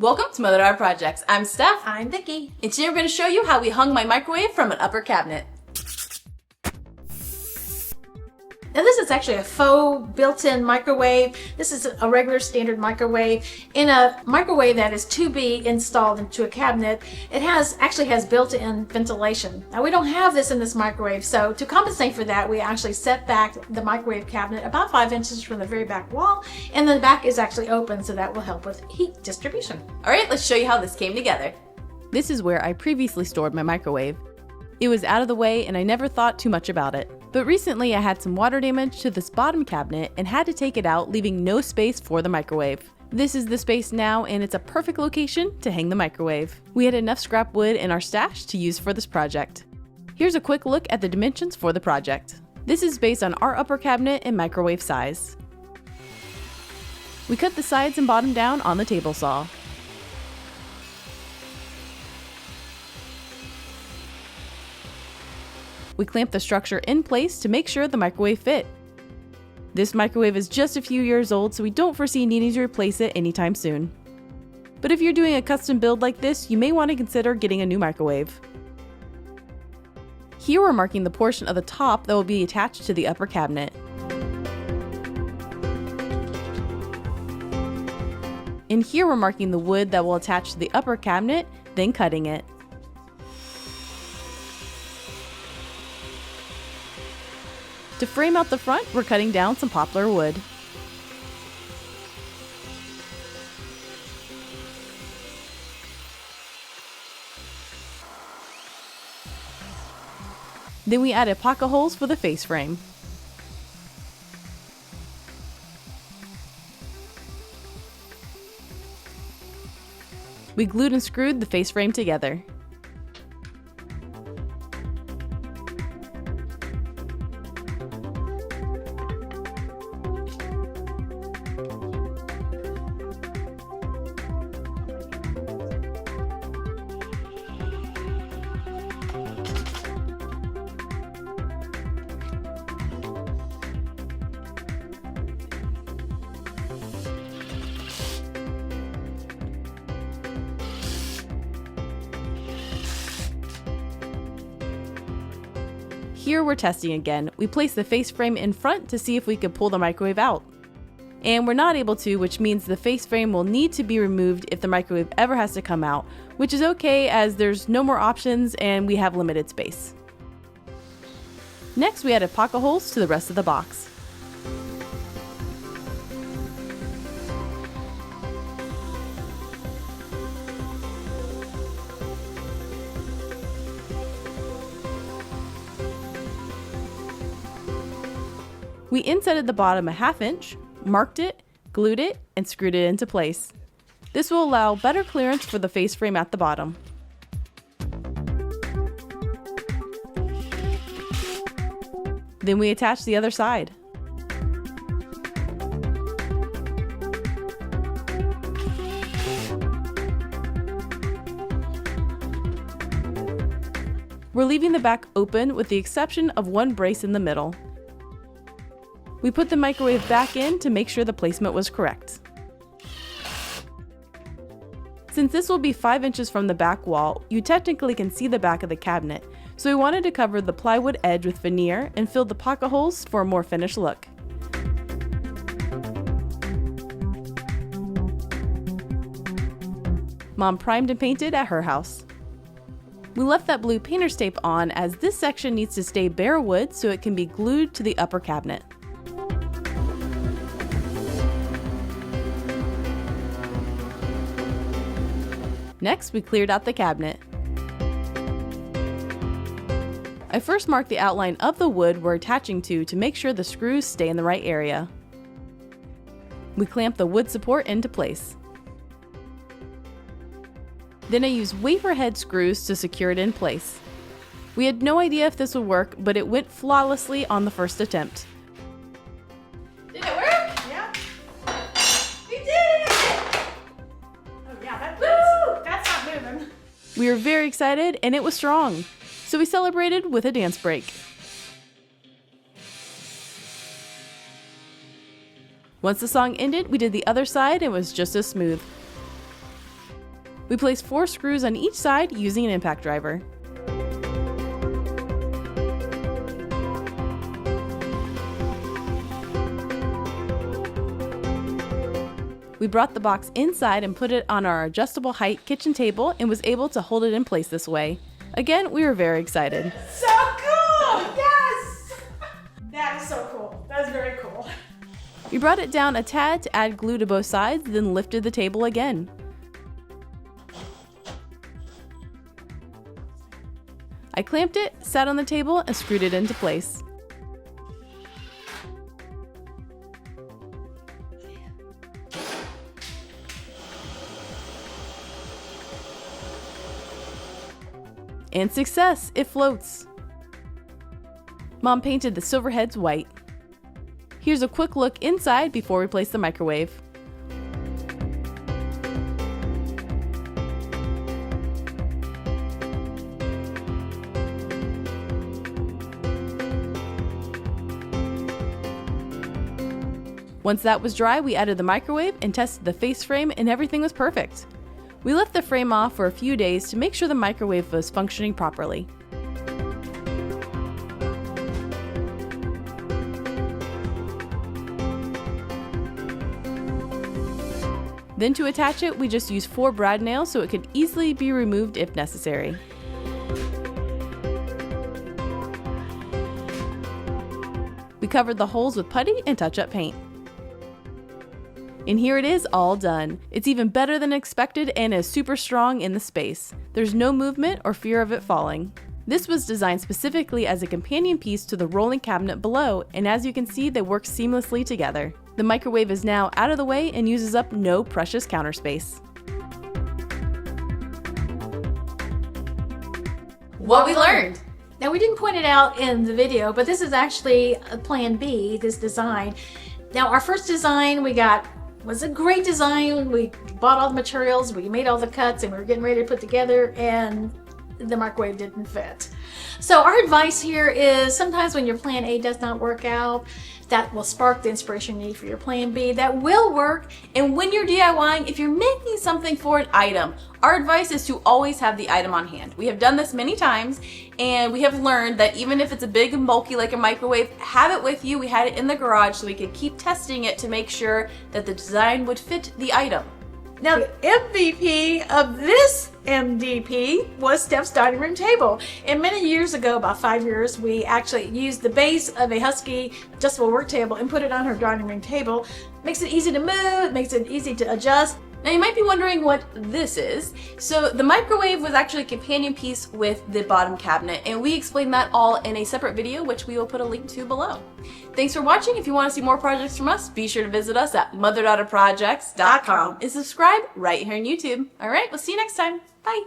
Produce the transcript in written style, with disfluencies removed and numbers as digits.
Welcome to Mother Daughter Projects. I'm Steph. I'm Vicki. And today we're going to show you how we hung my microwave from an upper cabinet. Now this is actually a faux built-in microwave. This is a regular standard microwave. In a microwave that is to be installed into a cabinet, it actually has built-in ventilation. Now we don't have this in this microwave, so to compensate for that, we actually set back the microwave cabinet about 5 inches from the very back wall, and the back is actually open, so that will help with heat distribution. All right, let's show you how this came together. This is where I previously stored my microwave. It was out of the way and I never thought too much about it. But recently I had some water damage to this bottom cabinet and had to take it out, leaving no space for the microwave. This is the space now, and it's a perfect location to hang the microwave. We had enough scrap wood in our stash to use for this project. Here's a quick look at the dimensions for the project. This is based on our upper cabinet and microwave size. We cut the sides and bottom down on the table saw. We clamped the structure in place to make sure the microwave fit. This microwave is just a few years old, so we don't foresee needing to replace it anytime soon. But if you're doing a custom build like this, you may want to consider getting a new microwave. Here we're marking the portion of the top that will be attached to the upper cabinet. And here we're marking the wood that will attach to the upper cabinet, then cutting it. To frame out the front, we're cutting down some poplar wood. Then we added pocket holes for the face frame. We glued and screwed the face frame together. Here we're testing again. We placed the face frame in front to see if we could pull the microwave out. And we're not able to, which means the face frame will need to be removed if the microwave ever has to come out, which is okay as there's no more options and we have limited space. Next, we added pocket holes to the rest of the box. We insetted the bottom a 1/2 inch, marked it, glued it, and screwed it into place. This will allow better clearance for the face frame at the bottom. Then we attach the other side. We're leaving the back open with the exception of one brace in the middle. We put the microwave back in to make sure the placement was correct. Since this will be 5 inches from the back wall, you technically can see the back of the cabinet, so we wanted to cover the plywood edge with veneer and fill the pocket holes for a more finished look. Mom primed and painted at her house. We left that blue painter's tape on as this section needs to stay bare wood so it can be glued to the upper cabinet. Next, we cleared out the cabinet. I first marked the outline of the wood we're attaching to make sure the screws stay in the right area. We clamped the wood support into place. Then I used wafer head screws to secure it in place. We had no idea if this would work, but it went flawlessly on the first attempt. Did it work? Yeah. We did it! Oh yeah, that's not moving. We were very excited and it was strong, so we celebrated with a dance break. Once the song ended, we did the other side and it was just as smooth. We placed 4 screws on each side using an impact driver. We brought the box inside and put it on our adjustable height kitchen table and was able to hold it in place this way. Again, we were very excited. So cool! Yes! That is so cool. That is very cool. We brought it down a tad to add glue to both sides, then lifted the table again. I clamped it, sat on the table, and screwed it into place. And success! It floats! Mom painted the silver heads white. Here's a quick look inside before we place the microwave. Once that was dry, we added the microwave and tested the face frame, and everything was perfect. We left the frame off for a few days to make sure the microwave was functioning properly. Then to attach it, we just used 4 brad nails so it could easily be removed if necessary. We covered the holes with putty and touch-up paint. And here it is, all done. It's even better than expected and is super strong in the space. There's no movement or fear of it falling. This was designed specifically as a companion piece to the rolling cabinet below, and as you can see, they work seamlessly together. The microwave is now out of the way and uses up no precious counter space. What we learned! Now, we didn't point it out in the video, but this is actually a Plan B, this design. Now, our first design was a great design. We bought all the materials, we made all the cuts, and we were getting ready to put together, and the microwave didn't fit. So our advice here is sometimes when your Plan A does not work out, that will spark the inspiration you need for your Plan B. That will work. And when you're DIYing, if you're making something for an item, our advice is to always have the item on hand. We have done this many times, and we have learned that even if it's a big and bulky like a microwave, have it with you. We had it in the garage so we could keep testing it to make sure that the design would fit the item. Now, the MVP of this MDP was Steph's dining room table. And many years ago, about 5 years, we actually used the base of a Husky adjustable work table and put it on her dining room table. Makes it easy to move, makes it easy to adjust. Now you might be wondering what this is. So the microwave was actually a companion piece with the bottom cabinet, and we explained that all in a separate video, which we will put a link to below. Thanks for watching. If you want to see more projects from us, be sure to visit us at motherdaughterprojects.com and subscribe right here on YouTube. All right, we'll see you next time. Bye.